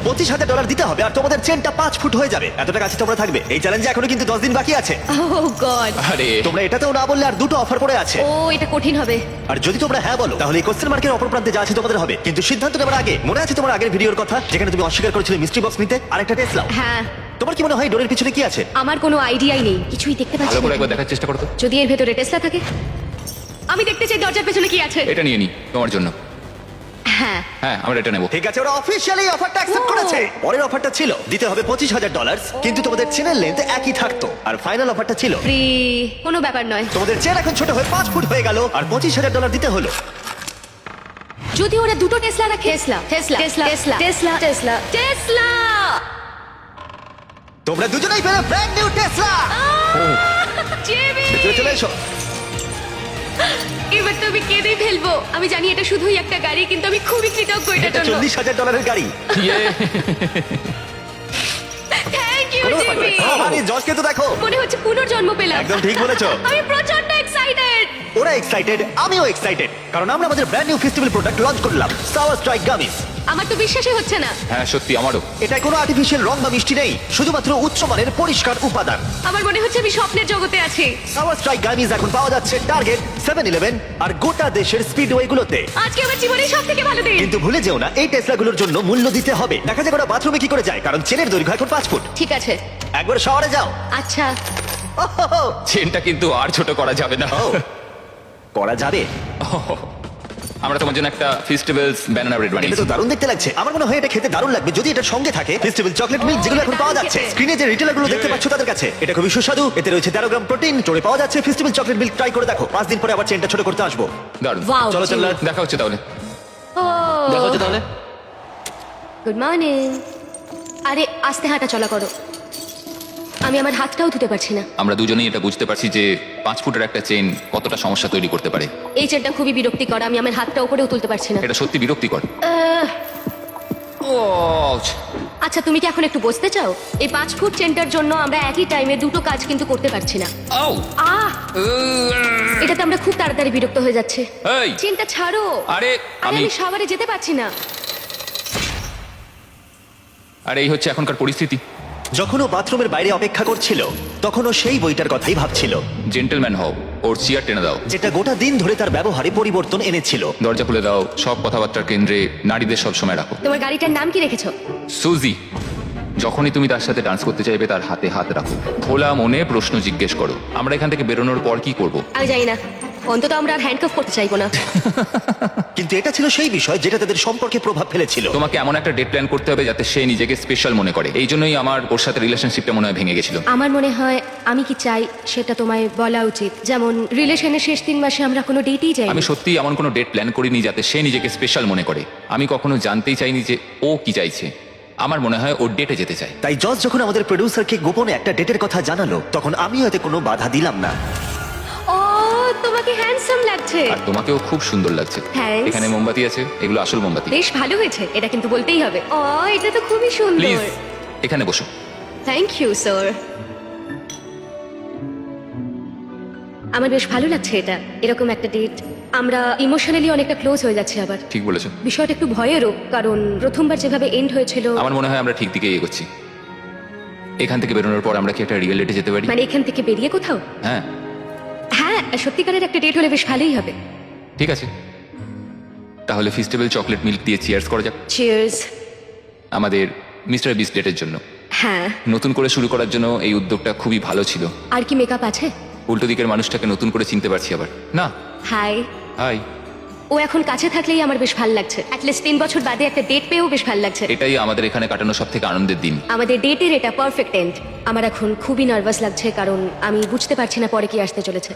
$25,000 দিতে হবে আর তোমাদের চেনটা 5 ফুট হয়ে যাবে। এতটা কাছে তোমরা থাকবে। এই চ্যালেঞ্জে এখনো কিন্তু 10 দিন বাকি আছে। ওহ গড, আরে তোমরা এটাতেও না বললে আর দুটো অফার পড়ে আছে। ও এটা কঠিন হবে। আর যদি তোমরা হ্যাঁ বলো তাহলে এই কোশ্চেন মার্কের অপর প্রান্তে যা আছে তোমাদের হবে। কিন্তু সিদ্ধান্ত নেবার আগে মনে আছে তোমার আগের ভিডিওর কথা যেখানে তুমি অস্বীকার করেছিলে মিস্ট্রি বক্স নিতে আর একটা টেসলা? হ্যাঁ, তোমার কি মনে হয় ডোরের পিছনে কি আছে? আমার কোনো আইডিয়াই নেই, কিছুই দেখতে পাচ্ছি ভালো করে না। একবার দেখার চেষ্টা করো তো। যদি এর ভেতরে টেসলা থাকে, আমি দেখতে চাই দরজার পেছনে কি আছে। এটা নিয়ে নি তোমার জন্য। হ্যাঁ, হ্যাঁ আমরা এটা নেবো। ঠিক আছে, ওরা অফিশিয়ালি অফারটা অ্যাকসেপ্ট ও। করেছে। পরের অফারটা ছিল দিতে হবে $25,000 কিন্তু তোমাদের চেনের লেন্থ একই থাকতো। আর ফাইনাল অফারটা ছিল ফ্রি, কোনো ব্যাপার নয়। তোমাদের চেন এখন ছোট হয়ে 5 ফুট হয়ে গেল আর $25,000 দিতে হলো। যদি ওরা দুটো টেসলা রাখে, Tesla Tesla Tesla Tesla Tesla Tesla Tesla. তোমরা দুজনেই পেলে ব্র্যান্ড নিউ টেসলা। জেমি, ভেতরে চলে এসো। এবার তো আমি কেঁদেই ফেলবো। আমি জানি এটা শুধুই একটা গাড়ি, কিন্তু আমি খুবই কৃতজ্ঞ এটার এটা জন্য। $40,000 গাড়ি। ইয়ে, থ্যাংক ইউ কোনো ব্যাপার জেমি। নয়। আরে জজকে তো দেখো। মনে হচ্ছে পুনর্জন্ম পেলাম। একদম ঠিক বলেছো। আমি প্রচন্ড এক্সাইটেড। ওরা এক্সাইটেড, আমিও এক্সাইটেড, কারণ আমরা আমাদের brand new festival product launch করলাম, সাওয়ার স্ট্রাইক গামিস। আমার তো বিশ্বাসই হচ্ছে না। হ্যাঁ সত্যি আমারও। এটায় কোনো আর্টিফিশিয়াল রং বা মিষ্টি নেই, শুধুমাত্র উচ্চমানের পরিষ্কার উপাদান। আমার মনে হচ্ছে আমি স্বপ্নের জগতে আছি। সাওয়ার স্ট্রাইক গামিস এখন পাওয়া যাচ্ছে টার্গেট, 7-Eleven আর গোটা দেশের স্পিডওয়ে গুলোতে। আজকে আমার জীবনের সব থেকে ভালো দিন। কিন্তু ভুলে যেও না, এই টেসলাগুলোর জন্য মূল্য দিতে হবে। দেখা যাক ওরা বাথরুমে কি করে যায়, কারণ চেনের দৈর্ঘ্য এখন 5 ফুট। ঠিক আছে, একবার শাওয়ারে যাও। আচ্ছা। ওহো, চেনটা কিন্তু আর ছোট করা যাবে না। ও, করা যাবে। আমরা তোমার জন্য একটা ফেস্টিভ্যালস ব্যানানা ব্রেড এটা বানিয়েছি। তো দারুণ দেখতে লাগছে। আমার মনে হয় এটা খেতে দারুণ লাগবে যদি এটার সঙ্গে থাকে ফেস্টিভ্যাল চকলেট মিল্ক, যেগুলো এখন পাওয়া যাচ্ছে। দারুণ স্ক্রিনে যে রিটেলারগুলো দেখতে পাচ্ছ তাদের কাছে এটা খুবই সুস্বাদু। এতে রয়েছে 13 গ্রাম প্রোটিন। স্টোরে পাওয়া যাচ্ছে ফেস্টিভ্যাল চকলেট মিল্ক। ট্রাই করে দেখো। 5 দিন পরে আবার চেনটা ছোট করতে আসবো। দারুণ। ওয়াও, চলো চলো। দেখা হচ্ছে তাহলে। ও দেখা হচ্ছে তাহলে। Good morning. আরে আস্তে হাঁটা চলা করো। আমি আমার হাতটাও ধুতে পারছি না। আমরা দুজনেই এটা বুঝতে পারছি যে 5 ফুটের একটা চেন কতটা সমস্যা তৈরি করতে পারে। এই চেনটা খুবই বিরক্তিকর। আমি আমার হাতটা উপরেও তুলতে পারছি না। এটা সত্যি বিরক্তিকর। ও আচ্ছা, তুমি কি এখন একটু বসতে চাও? এই 5 ফুট চেনটার জন্য আমরা একই টাইমে দুটো কাজ কিন্তু করতে পারছি না। আউ এটাতে আমরা খুব তাড়াতাড়ি বিরক্ত হয়ে যাচ্ছে। এই চেনটা ছাড়ো। আরে আমি আমি শাওয়ারে যেতে পারছি না। আরে এই হচ্ছে এখনকার পরিস্থিতি। যখন ও বাথরুমের বাইরে অপেক্ষা করছিল তখন ও সেই বইটার কথাই ভাবছিল, জেন্টলম্যান হও, ওর চেয়ার টেনে দাও, যেটা গোটা দিন ধরে তার ব্যবহারে পরিবর্তন এনেছিল। দরজা খুলে দাও, সব কথাবার্তার কেন্দ্রে নারীদের সব সময় রাখো। তোমার গাড়িটার নাম কি রেখেছো? সুজি। যখনই তুমি তার সাথে ডান্স করতে চাইবে তার হাতে হাত রাখো, খোলা মনে প্রশ্ন জিজ্ঞেস করো। আমরা এখান থেকে বেরোনোর পর কি করব? আমি জানি না। অন্তত আমরা আর হ্যান্ডকাফ করতে চাইবো না। কিন্তু এটা ছিল সেই বিষয় যেটা তাদের সম্পর্কে প্রভাব ফেলেছিল। তোমাকে এমন একটা ডেট প্ল্যান করতে হবে যাতে সে নিজেকে স্পেশাল মনে করে। এই জন্যই আমার ওর সাথে রিলেশনশিপটা মনে হয় ভেঙে গেছিল। আমার মনে হয় আমি কি চাই সেটা তোমায় বলা উচিত। যেমন রিলেশনের শেষ 3 মাসে আমরা কোনো ডেটই যাই। আমি সত্যি এমন কোনো ডেট প্ল্যান করিনি যাতে সে নিজেকে স্পেশাল মনে করে। আমি কখনো জানতেই চাইনি যে ও কি চাইছে। আমার মনে হয় ও ডেটে যেতে চায়। তাই জজ যখন আমাদের প্রোডিউসারকে গোপনে একটা ডেটের কথা জানালো তখন আমিও এতে কোনো বাধা দিলাম না। ও, তোমাকে হ্যান্ডসাম লাগছে। আর তোমাকেও খুব সুন্দর লাগছে। Thanks. এখানে মোমবাতি আছে, এগুলো আসল মোমবাতি। বেশ ভালো হয়েছে, এটা কিন্তু বলতেই হবে। ও, এটা তো খুবই প্লিজ সুন্দর। এখানে বসো। Thank you sir. আমার বেশ ভালো লাগছে এটা, এরকম একটা ডেট। আমরা ইমোশনালি অনেকটা ক্লোজ হয়ে যাচ্ছি আবার। ঠিক বলেছো। বিষয়টা একটু ভয়েরও, কারণ প্রথমবার যেভাবে এন্ড হয়েছিল। আমার মনে হয় আমরা ঠিক দিকে এগোচ্ছি। এখান থেকে বেরোনোর পর আমরা কি একটা রিয়েল ডেটে যেতে পারি? মানে এখান থেকে বেরিয়ে কোথাও? হ্যাঁ হ্যাঁ, সত্যিকারের একটা ডেট হলে বেশ ভালোই হবে। ঠিক আছে, তাহলে ফেস্টিভ্যাল চকলেট মিল্ক দিয়ে চিয়ার্স করা যাক চিয়ার্স। আমাদের মিস্টার বিস্ট ডেটের জন্য। হ্যাঁ। নতুন করে শুরু করার জন্য এই উদ্যোগটা খুবই ভালো ছিল। আর কি মেকআপ আছে? উল্টো দিকের মানুষটাকে নতুন করে চিনতে পারছি আবার। না হাই। হাই। ও এখন কাছে থাকলেই আমার বেশ ভালো লাগছে। অ্যাটলিস্ট 3 বছর বাদে একটা ডেট পেয়েও বেশ ভালো লাগছে। এটাই আমাদের এখানে কাটানো সব থেকে আনন্দের দিন। আমাদের ডেটের এটা পারফেক্ট এন্ড। আমার এখন খুবই নার্ভাস লাগছে, কারণ আমি বুঝতে পারছি না পরে কি আসতে চলেছে।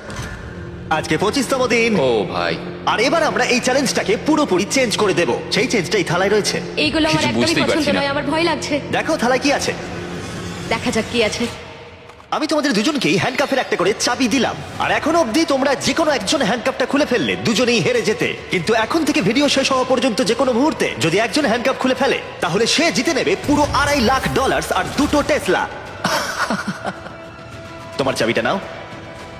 আজকে 25তম দিন। ও ভাই, আর এবার আমরা এই চ্যালেঞ্জটাকে পুরোপুরি চেঞ্জ করে দেব। সেই চেঞ্জটা এই থালায় রয়েছে। এইগুলো আমার কিছু একদমই বুঝতেই পছন্দ পারছি না। নয়, আমার ভয় লাগছে। দেখো থালায় কি আছে। দেখা যাক কি আছে। আমি তোমাদের দুজনকেই হ্যান্ডকাফের একটা করে চাবি দিলাম আর এখনো অবধি তোমরা যে কোনো একজন হ্যান্ডকাফটা খুলে ফেললে দুজনেই হেরে যেতে, কিন্তু এখন থেকে ভিডিও শেষ হওয়া পর্যন্ত যে কোনো মুহূর্তে যদি একজন হ্যান্ডকাফ খুলে ফেলে তাহলে সে জিতে নেবে পুরো $2.5 লাখ আর 2টো টেসলা। তোমার চাবিটা নাও,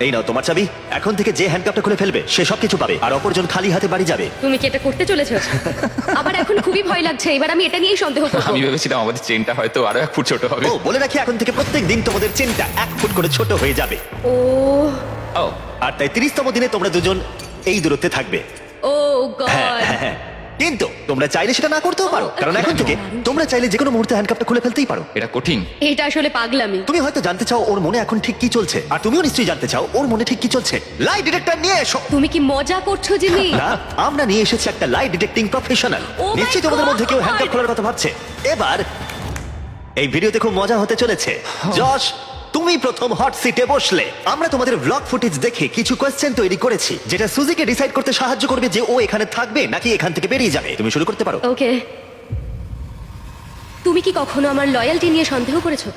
এই নাও তোমার চাবি। এখন থেকে যে হ্যান্ডকাফটা খুলে ফেলবে সে সবকিছু পাবে আর অপরজন খালি হাতে বাড়ি যাবে। তুমি কি এটা করতে চলেছো? আমার এখন খুবই ভয় লাগছে, এবার আমি এটা নিয়েই সন্দেহ করবো। আমি ভেবেছিলাম আমাদের চেনটা হয়তো আরো 1 ফুট ছোট হবে। ও বলে রাখি, এখন থেকে প্রত্যেক দিন তোমাদের চেনটা 1 ফুট করে ছোট হয়ে যাবে। ও ও আর তাই 30তম দিনে তোমরা দুজন এই দূরত্বে থাকবে। ও গড, হ্যাঁ, কিন্তু তোমরা চাইলে সেটা না করতেও পারো, কারণ এখন থেকে তোমরা চাইলে যে কোনো মুহূর্তে হ্যান্ডকাপটা খুলে ফেলতেই পারো। এটা কঠিন। এটা আসলে পাগলামি। তুমি হয়তো জানতে চাও ওর মনে এখন ঠিক কি চলছে, আর তুমিও নিশ্চয়ই জানতে চাও ওর মনে ঠিক কি চলছে। লাই ডিটেক্টর নিয়ে এসো। তুমি কি মজা করছো জিমি? না, আমরা নিয়ে এসেছি একটা লাই ডিটেক্টিং প্রফেশনাল। Oh my নিশ্চয়ই তোমাদের মধ্যে কেউ God! হ্যান্ডকাপ খোলার কথা ভাবছে। এবার এই ভিডিওতে খুব মজা হতে চলেছে। যশ, তুমি প্রথম হট সিটে বসলে। আমরা তোমাদের ব্লগ ফুটেজ দেখে কিছু কোয়েশ্চেন তৈরি করেছি যেটা সুজিকে ডিসাইড করতে সাহায্য করবে যে ও এখানে থাকবে নাকি এখান থেকে বেরিয়ে যাবে। তুমি শুরু করতে পারো। ওকে, তুমি কি কখনো আমার লয়ালটি নিয়ে সন্দেহ করেছো?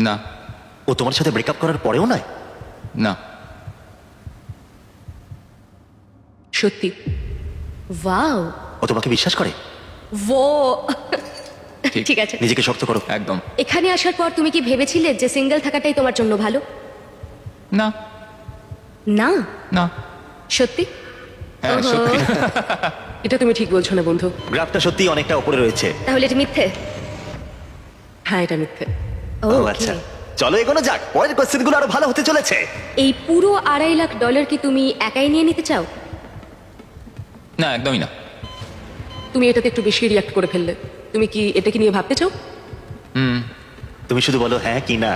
না ও তোমার সাথে ব্রেকআপ করার পরেও নয়? না সত্যি? ওয়াও, ও তোমাকে বিশ্বাস করে? ও ঠিক। ঠিক আছে। নিজেকে শক্ত করো। একদম এখানে আসার পর তুমি কি ভেবেছিলে যে সিঙ্গেল থাকাটাই তোমার জন্য ভালো? না। না, না সত্যি? হ্যাঁ সত্যি। এটা তুমি ঠিক বলছো না বন্ধু। গ্রাফটা সত্যি অনেকটা উপরে রয়েছে। তাহলে এটা মিথ্যে? হ্যাঁ, এটা মিথ্যে। ও Okay. আচ্ছা, চলো এগোনো যাক। পরের কোয়েশ্চেনগুলো আরো ভালো হতে চলেছে। এই পুরো $2.5 লাখ কি তুমি একাই নিয়ে নিতে চাও? না একদমই না। তুমি এটাতে একটু বেশি রিয়াক্ট করে ফেললে। তুমি কি এটাকে নিয়ে ভাবতে চাও? তুমি শুধু বলো হ্যাঁ কি না।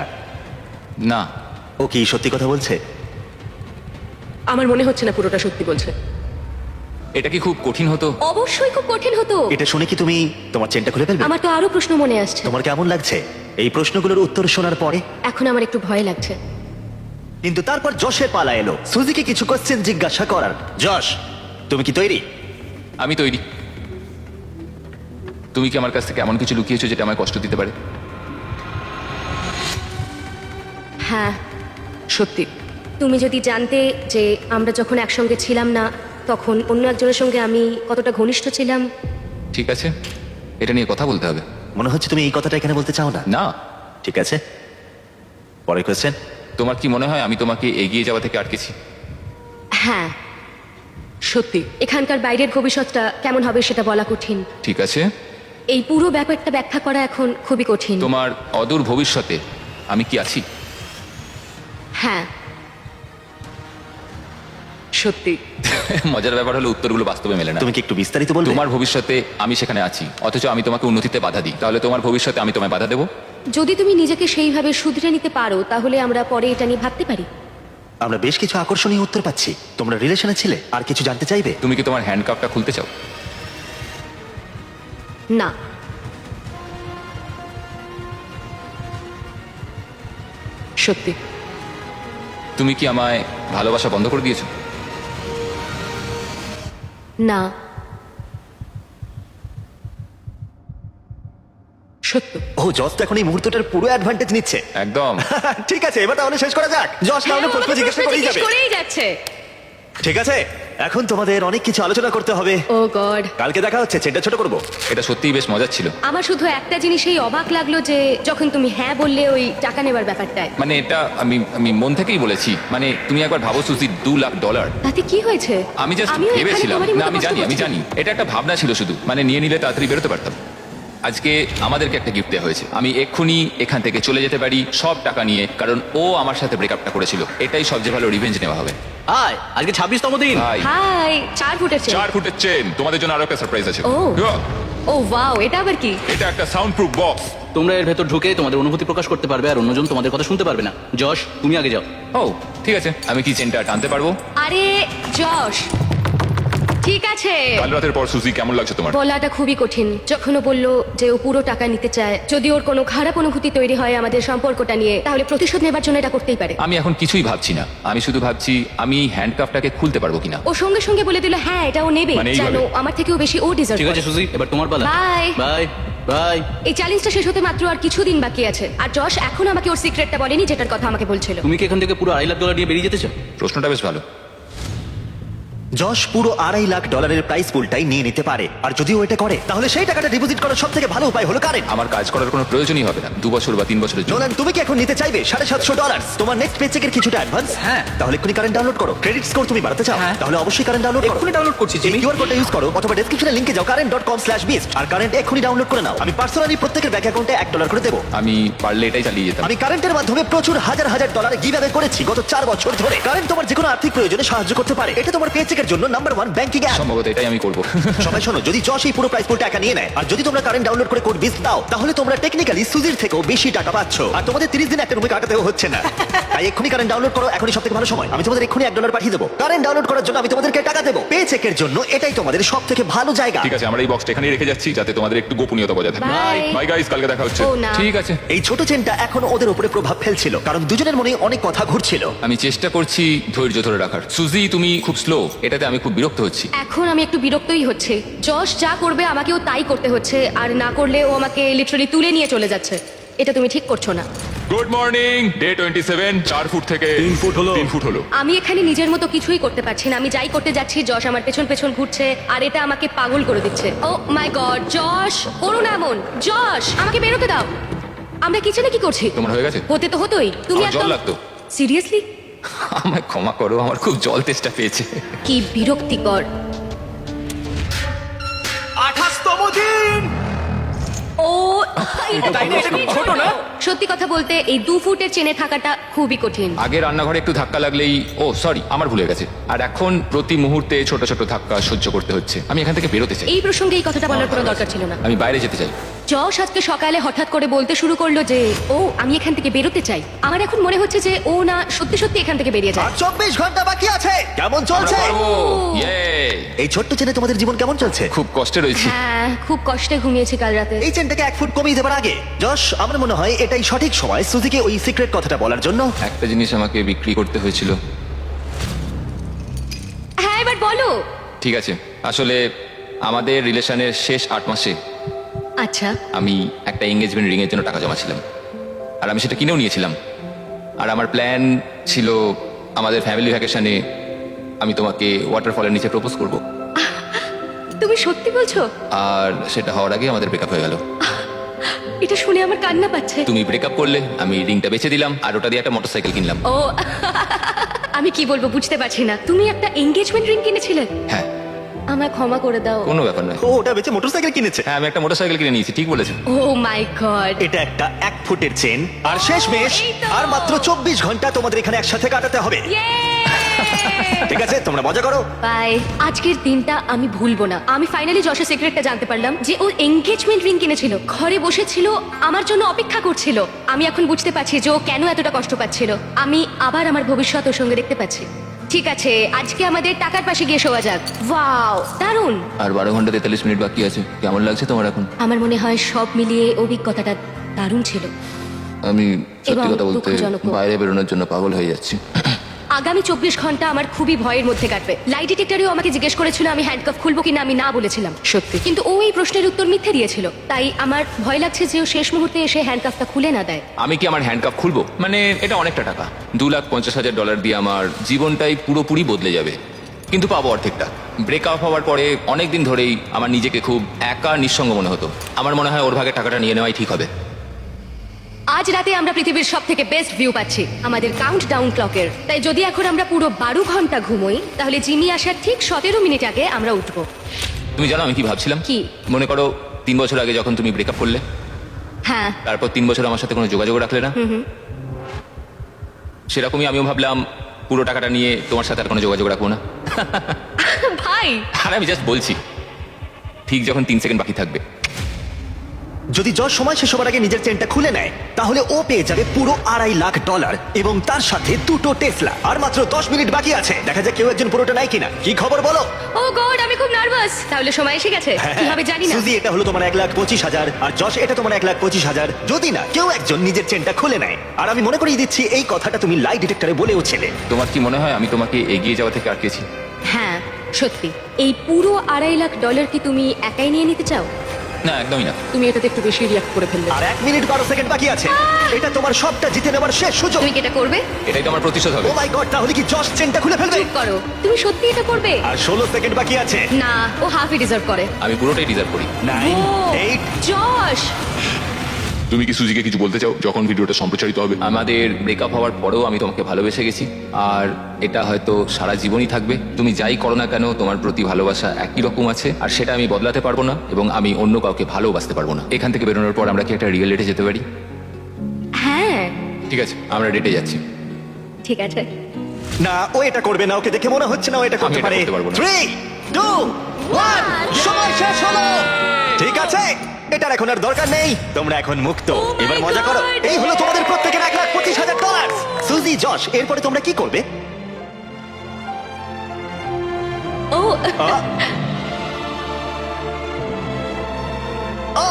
না ও কি সত্যি কথা বলছে? আমার মনে হচ্ছে না পুরোটা সত্যি বলছে। এটা কি খুব কঠিন হতো? অবশ্যই খুব কঠিন হতো। এটা শুনে কি তুমি তোমার চেনটা খুলে ফেলবে? আমার তো আরো প্রশ্ন মনে আসছে। তোমার কেমন লাগছে এই প্রশ্নগুলোর উত্তর শোনার পরে? এখন আমার একটু ভয় লাগছে। কিন্তু তারপর যশের পালা এলো সুজিকে কিছু কোশ্চেন জিজ্ঞাসা করার। যশ, তুমি কি তৈরি? আমি তৈরি। তুমি কি আমার কাছ থেকে এমন কিছু লুকিয়েছো যেটা আমায় কষ্ট দিতে পারে? হ্যাঁ, সত্যি। তুমি যদি জানতে যে আমরা যখন একসঙ্গে ছিলাম না তখন অন্য একজনের সঙ্গে আমি কতটা ঘনিষ্ঠ ছিলাম। ঠিক আছে, এটা নিয়ে কথা বলতে হবে। মনে হচ্ছে তুমি এই কথাটা এখানে বলতে চাও না। না। ঠিক আছে, পরের কোশ্চেন। তোমার কি মনে হয় আমি তোমাকে এগিয়ে যাওয়া থেকে আটকেছি? হ্যাঁ, সত্যি। এখানকার বাইরের ভবিষ্যৎটা কেমন হবে সেটা বলা কঠিন। ঠিক আছে, এই পুরো ব্যাপারটা ব্যাখ্যা করা এখন খুবই কঠিন। তোমার অদূর ভবিষ্যতে আমি কি আছি? হ্যাঁ, সত্যি। মজার ব্যাপার হলো উত্তরগুলো বাস্তবে মেলে না। তুমি কি একটু বিস্তারিত বলবে? তোমার ভবিষ্যতে আমি সেখানে আছি, অথচ আমি তোমাকে উন্নতিতে বাধা দিই। তাহলে তোমার ভবিষ্যতে আমি তোমায় বাধা দেবো? যদি তুমি নিজেকে সেইভাবে শুধরে নিতে পারো তাহলে আমরা পরে এটা নিয়ে ভাবতে পারি। আমরা বেশ কিছু আকর্ষণীয় উত্তর পাচ্ছি। তোমরা রিলেশনে ছিলে, আর কিছু জানতে চাইবে? তুমি কি তোমার হ্যান্ডকাপটা খুলতে চাও? না, সত্যি। তুমি কি আমায় ভালোবাসা বন্ধ করে দিয়েছো? না, সত্য। ও, যশ তো এখন এই মুহূর্তটার পুরো অ্যাডভান্টেজ নিচ্ছে। একদম। ঠিক আছে, এবার তাহলে শেষ করা যাক। যশ না হলে হ্যাঁ, প্রশ্ন আমাকে জিজ্ঞাসা প্রশ্ন করেই জিজ্ঞেস যাবে। করেই যাচ্ছে। ঠিক আছে, এখন তোমাদের অনেক কিছু আলোচনা করতে হবে। ও গড, কালকে দেখা হচ্ছে, চেনটা ছোট করবো। এটা সত্যিই বেশ মজার ছিল। আমার শুধু একটা জিনিসেই অবাক লাগলো যে যখন তুমি হ্যাঁ বললে ওই টাকা নেবার ব্যাপারটায়। মানে এটা আমি আমি মন থেকেই বলেছি। মানে তুমি একবার ভাবো সুজি, $2 লাখ। তাতে কি হয়েছে? আমি জাস্ট আমিও এখানে ভেবেছিলাম। তোমারই না মতো আমি কষ্ট জানি, আমি করছি। জানি এটা একটা ভাবনা ছিল শুধু। মানে নিয়ে নিলে তাড়াতাড়ি বেরোতে পারতাম। আজকে আমাদেরকে একটা গিফট দেওয়া হয়েছে। আমি এক্ষুনি এখান থেকে চলে যেতে পারি সব টাকা নিয়ে, কারণ ও আমার সাথে ব্রেকআপটা করেছিল। এটাই সবচেয়ে ভালো রিভেঞ্জ নেওয়া হবে। হাই, আজকে 26তম দিন। ভাই, হাই, 4 ফুটের চেন। 4 ফুটের চেন। তোমাদের জন্য আরো একটা সারপ্রাইজ আছে। ও। ও ওয়াও, এটা আবার কি? এটা একটা সাউন্ড প্রুফ বক্স। তোমরা এর ভেতর ঢুকে তোমাদের অনুভূতি প্রকাশ করতে পারবে আর অন্যজন তোমাদের কথা শুনতে পারবে না। যশ, তুমি আগে যাও। ও ঠিক আছে, আমি কি চেনটা টানতে পারবো? আরে যশ, ঠিক আছে। কাল রাতের পর সুজি কেমন লাগছে তোমার? বলাটা খুবই কঠিন। যখন ও বললো যে ও পুরো টাকা নিতে চায়, যদি ওর কোনো খারাপ অনুভূতি তৈরি হয় আমাদের সম্পর্কটা নিয়ে, তাহলে প্রতিশোধ নেবার জন্য এটা করতেই পারে। আমি এখন কিছুই ভাবছি না। আমি শুধু ভাবছি আমি হ্যান্ডকাফটাকে খুলতে পারবো কিনা। ও সঙ্গে সঙ্গে বলে দিল হ্যাঁ এটা ও নেবে, মানে এইভাবে? জানো আমার থেকেও বেশি ও ডিজার্ভ ঠিক করে। আছে সুজি, এবার তোমার পালা। Bye. Bye bye. এই চ্যালেঞ্জটা শেষ হতে মাত্র আর কিছুদিন বাকি আছে, আর যশ এখন আমাকে ওর সিক্রেটটা বলেনি যেটার কথা আমাকে বলছিল। তুমি কি এখান থেকে পুরো $2.5 লাখ নিয়ে বেরিয়ে যেতে চাও? প্রশ্নটা বেশ ভালো। যশ পুরো $2.5 লাখ প্রাইস পুলটাই নিয়ে নিতে পারে, আর যদি ও এটা করে তাহলে সেই টাকাটা ডিপোজিট করার সব থেকে ভালো উপায় হলো কারেন্ট। আমার কাজ করার কোনো প্রয়োজনই হবে না 2 বছর বা 3 বছরের জন্য। নোলান, তুমি কি এখন নিতে চাইবে $750 তোমার নেক্সট পেচেকের কিছুটা অ্যাডভান্স? হ্যাঁ। তাহলে এক্ষুনি কারেন্ট ডাউনলোড করো। ক্রেডিট স্কোর তুমি বাড়াতে চাও? হ্যাঁ। তাহলে অবশ্যই কারেন্ট ডাউনলোড করো। এক্ষুনি ডাউনলোড করছি, জিমি। কিউআর কোডটা ইউজ করো অথবা ডেসক্রিপশনে লিংকে যাও current.com/beast আর কারেন্ট এক্ষুনি ডাউনলোড করে নাও। আমি পার্সোনালি প্রত্যেকের ব্যাংক অ্যাকাউন্টে $1 করে দেবো। আমি পারলে এটাই চালিয়ে যেতাম। আমি কারেন্টের মাধ্যমে প্রচুর হাজার হাজার ডলার গিভঅ্যাওয়ে করেছি গত 4 বছর ধরে। কারেন্ট তোমার যে কোনো আর্থিক প্রয়োজনে সাহায্য করতে পারে। এটা তোমার পেচেকের জন্য নাম্বার 1 ব্যাংকিং অ্যাপ। সম্ভবত এটাই আমি করব। সবাই শোনো, যদি যশ এই পুরো প্রাইস পুলটা একা নিয়ে নেয় আর যদি তোমরা কারেন্ট ডাউনলোড করে কোড বিস্ট দাও তাহলে তোমরা টেকনিক্যালি সুজির থেকেও বেশি টাকা পাচ্ছ, আর তোমাদের 30 দিন একটা রুমে কাটাতেও হচ্ছে না। তাই এক্ষুনি কারেন্ট ডাউনলোড করো, এখনই সবথেকে ভালো সময়। আমি তোমাদের এক্ষুনি $1 পাঠিয়ে দেবো। কারেন্ট ডাউনলোড করার জন্য আমি তোমাদেরকে টাকা দেবো। পে চেকের জন্য এটাই তোমাদের সবথেকে ভালো জায়গা। ঠিক আছে, আমরা এই বক্সটা এখানেই রেখে যাচ্ছি যাতে তোমাদের একটু গোপনীয়তা বজায় থাকে। Bye. বাই গাইস, কালকে দেখা হচ্ছে। ও, না। ঠিক আছে। এই ছোট চেনটা এখন ওদের উপরে প্রভাব ফেলছিল কারণ দুজনের মনে অনেক কথা ঘুরছিল। আমি চেষ্টা করছি ধৈর্য ধরে রাখার। সুজি, তুমি খুব স্লো, এটাতে আমি খুব বিরক্ত হচ্ছি। এখন আমি একটু বিরক্তই হচ্ছে। যশ যা করবে আমাকেও তাই করতে হচ্ছে, আর না করলে ও আমাকে লিটারালি তুলে নিয়ে চলে যাচ্ছে। এটা তুমি ঠিক করছো না। Good morning. ডে 27, 4 ফুট থেকে 3 ফুট হলো। 3 ফুট হলো। আমি এখানে নিজের মতো কিছুই করতে পারছি না। আমি যাই করতে যাচ্ছি যশ আমার পেছন পেছন ঘুরছে, আর এটা আমাকে পাগল করে দিচ্ছে। ও মাই গড, যশ করো না এমন। যশ, আমাকে বেরোতে দাও। আমরা কিচেনে কি করছি? তোমার হয়ে গেছে? হতে তো হতোই। তুমি আমার জল লাগতো। সিরিয়াসলি? আমায় ক্ষমা করো, আমার খুব জল তেষ্টা পেয়েছে। কি বিরক্তিকর। 28তম দিন। ও তাই না? এটা খুব ছোট না? সত্যি কথা বলতে এই 2 ফুটের চেনে থাকাটা খুবই কঠিন। আগে রান্নাঘরে একটু ধাক্কা লাগলেই, ও সরি, আমার ভুলে গেছে। আর এখন প্রতি মুহূর্তে ছোট ছোট ধাক্কা সহ্য করতে হচ্ছে। আমি এখান থেকে বেরোতে চাই। এই প্রসঙ্গে এই কথাটা বলার কোনো দরকার ছিল না। আমি বাইরে যেতে চাই। যশ আজকে সকালে হঠাৎ করে বলতে শুরু করলো যে ও আমি এখান থেকে বেরোতে চাই। আমার এখন মনে হচ্ছে যে ও না সত্যি সত্যি এখান থেকে বেরিয়ে যায়। আর 24 ঘন্টা বাকি আছে। কেমন চলছে? আমরা পারবো। Yay! এই ছোট্ট চেনে তোমাদের জীবন কেমন চলছে? খুব কষ্টে রয়েছি। হ্যাঁ, খুব কষ্টে ঘুমিয়েছি কাল রাতে। এই চেনটাকে 1 ফুট কমিয়ে দেবার আগে যশ, আমার মনে হয় এটাই সঠিক সময় সুজিকে ওই সিক্রেট কথাটা বলার জন্য। একটা জিনিস আমাকে বিক্রি করতে হয়েছিল। হ্যাঁ, এবার বলো। ঠিক আছে, আসলে আমাদের রিলেশনের শেষ 8 মাসে আচ্ছা, আমি একটা এঙ্গেজমেন্ট রিং এর জন্য টাকা জমাছিলাম, আর আমি সেটা কিনেও নিয়েছিলাম। আর আমার প্ল্যান ছিল আমাদের ফ্যামিলি ভ্যাকেশনে আমি তোমাকে ওয়াটারফলের নিচে প্রপোজ করব, তুমি সত্যি বলছো? আর সেটা হওয়ার আগে আমাদের ব্রেকআপ হয়ে গেল। এটা শুনে আমার কান্না পাচ্ছে। তুমি ব্রেকআপ করলে, আমি রিংটা বেচে দিলাম, আর ওটা দিয়ে একটা মোটরসাইকেল কিনলাম। ও আমি কি বলবো বুঝতে পারছি না। তুমি একটা এনগেজমেন্ট রিং কিনেছিলে? হ্যাঁ, আমায় ক্ষমা করে দাও। কোনো ব্যাপার নয়। ও ওটা বেচে মোটরসাইকেল কিনেছে। হ্যাঁ, আমি একটা মোটরসাইকেল কিনে নিয়েছি, ঠিক বলেছো। ও মাই গড। এটা একটা 1 ফুটের চেন, আর শেষ মেশ এই তো। আর মাত্র 24 ঘন্টা তোমাদের এখানে একসাথে কাটাতে হবে। ঠিক আছে, তোমরা মজা করো। বাই। আজকের দিনটা আমি ভুলবো না। আমি ফাইনালি যশের সিক্রেটটা জানতে পারলাম যে ও এনগেজমেন্ট রিং কিনেছিল, ঘরে বসেছিল, আমার জন্য অপেক্ষা করছিল। আমি এখন বুঝতে পারছি যে ও কেন এতটা কষ্ট পাচ্ছিল। আমি আবার আমার ভবিষ্যৎ ওর সঙ্গে দেখতে পাচ্ছি। ঠিক আছে, আজকে আমাদের টাকার পাশে গিয়ে শোয়া যাক। ওয়াও, দারুণ। আর 12 ঘন্টা 43 মিনিট বাকি আছে। কেমন লাগছে তোমার এখন? আমার মনে হয় সব মিলিয়ে অভিজ্ঞতাটা দারুণ ছিল। আমি সত্যি এবং কথা বলতে দুঃখজনকও। বাইরে বেরোনোর জন্য পাগল হয়ে যাচ্ছি। আগামী 24 ঘন্টা আমার খুবই ভয়ের মধ্যে কাটবে। লাই ডিটেক্টরেও আমাকে জিজ্ঞেস করেছিল আমি হ্যান্ডকাফ খুলবো কিনা, আমি না বলেছিলাম সত্যি, কিন্তু ও এই প্রশ্নের উত্তর মিথ্যে দিয়েছিল। তাই আমার ভয় লাগছে যে ও শেষ মুহূর্তে এসে হ্যান্ডকাফটা খুলে না দেয়। আমি কি আমার হ্যান্ডকাপ খুলবো? মানে এটা অনেকটা টাকা। $2,50,000 দিয়ে আমার জীবনটাই পুরোপুরি বদলে যাবে, কিন্তু পাবো অর্ধেকটা। ব্রেকআপ হওয়ার পরে অনেক দিন ধরেই আমার নিজেকে খুব একা নিঃসঙ্গ মনে হতো। আমার মনে হয় ওর ভাগে টাকাটা নিয়ে নেওয়াই ঠিক হবে। আজ রাতে আমরা পৃথিবীর সব থেকে বেস্ট ভিউ পাচ্ছি আমাদের কাউন্ট ডাউন ক্লকের। তাই যদি এখন আমরা পুরো 12 ঘন্টা ঘুমোই তাহলে জিমি আসার ঠিক 17 মিনিট আগে আমরা উঠবো। তুমি জানো আমি কি ভাবছিলাম? কি? মনে করো 3 বছর আগে যখন তুমি ব্রেকআপ করলে, হ্যাঁ। তারপর 3 বছর আমার সাথে কোনো যোগাযোগ রাখলে না, সেরকমই আমিও ভাবলাম পুরো টাকাটা নিয়ে তোমার সাথে আর কোনো যোগাযোগ রাখবো না। ভাই, আর আমি জাস্ট বলছি, ঠিক যখন 3 সেকেন্ড বাকি থাকবে, যদি যশ সময় শেষ হবার আগে নিজের চেনটা খুলে নেয় তাহলে ও পেয়ে যাবে পুরো $2.5 লাখ এবং তার সাথে 2টো টেসলা। আর মাত্র 10 মিনিট বাকি আছে, দেখা যাক কেউ একজন পুরোটা নাই কিনা। কি খবর বলো? ও গড, আমি খুব নার্ভাস। তাহলে সময় এসে গেছে, কি হবে জানি না। সুজি, এটা হলো তোমার 1,25,000 আর যশ এটা তোমার 1,25,000, যদি না কেউ একজন নিজের চেনটা খুলে নেয়। আর আমি মনে করিয়ে দিচ্ছি এই কথাটা তুমি লাই ডিটেক্টরে বলেও ছিলে। তোমার কি মনে হয় আমি তোমাকে এগিয়ে যাওয়া থেকে আটকেছি? হ্যাঁ সত্যি। এই পুরো $2.5 লাখ কি তুমি একাই নিয়ে নিতে চাও? না একদমই না। তুমি এটাতে একটু বেশি রিয়াক্ট করে ফেললে। আর 1 মিনিট 12 সেকেন্ড বাকি আছে। এটা তোমার সবটা জিতে নেবার শেষ সুযোগ। তুমি কি এটা করবে? এটাই তো আমার প্রতিশোধ হবে। ও মাই গড, তাহলে কি জশ চেনটা খুলে ফেলবে? চুপ করো, তুমি সত্যি এটা করবে? আর 16 সেকেন্ড বাকি আছে। না, ও হাফই ডিজার্ভ করে। আমি পুরোটাই ডিজার্ভ করি। 9 ও, 8 জশ, তুমি কি সুজিকে কিছু বলতে চাও যখন ভিডিওটা সম্প্রচারিত হবে? আমাদের ব্রেকআপ হওয়ার পরেও আমি তোমাকে ভালোবেসে গেছি, আর এটা হয়তো সারা জীবনই থাকবে। তুমি যাই করো না কেন, তোমার প্রতি ভালোবাসা একই রকম আছে, আর সেটা আমি বদলাতে পারবো না, এবং আমি অন্য কাউকে ভালোবাসতে পারবো না। এখান থেকে বেরোনোর পর আমরা কি একটা রিয়েল ডেটে যেতে পারি? হ্যাঁ ঠিক আছে, আমরা ডেটে যাচ্ছি। ঠিক আছে। না, ও এটা করবে না। ওকে দেখে মনে হচ্ছে না ও এটা করতে আমি এটা পারে। করতে পারবো না। 3 2 1 সময় শেষ হলো। ঠিক আছে, এটার এখন আর দরকার নেই। তোমরা এখন মুক্ত। Oh my এবার মজা করো। God! এই হলো তোমাদের প্রত্যেকের $1,25,000। সুজি, জশ, এরপরে তোমরা কি করবে? ও, আহ! ও,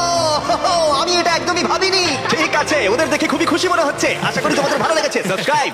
হো, হো, আমি এটা একদমই ভাবিনি। ঠিক আছে, ওদের দেখে খুবই খুশি মনে হচ্ছে। আশা করি তোমাদের ভালো লেগেছে। সাবস্ক্রাইব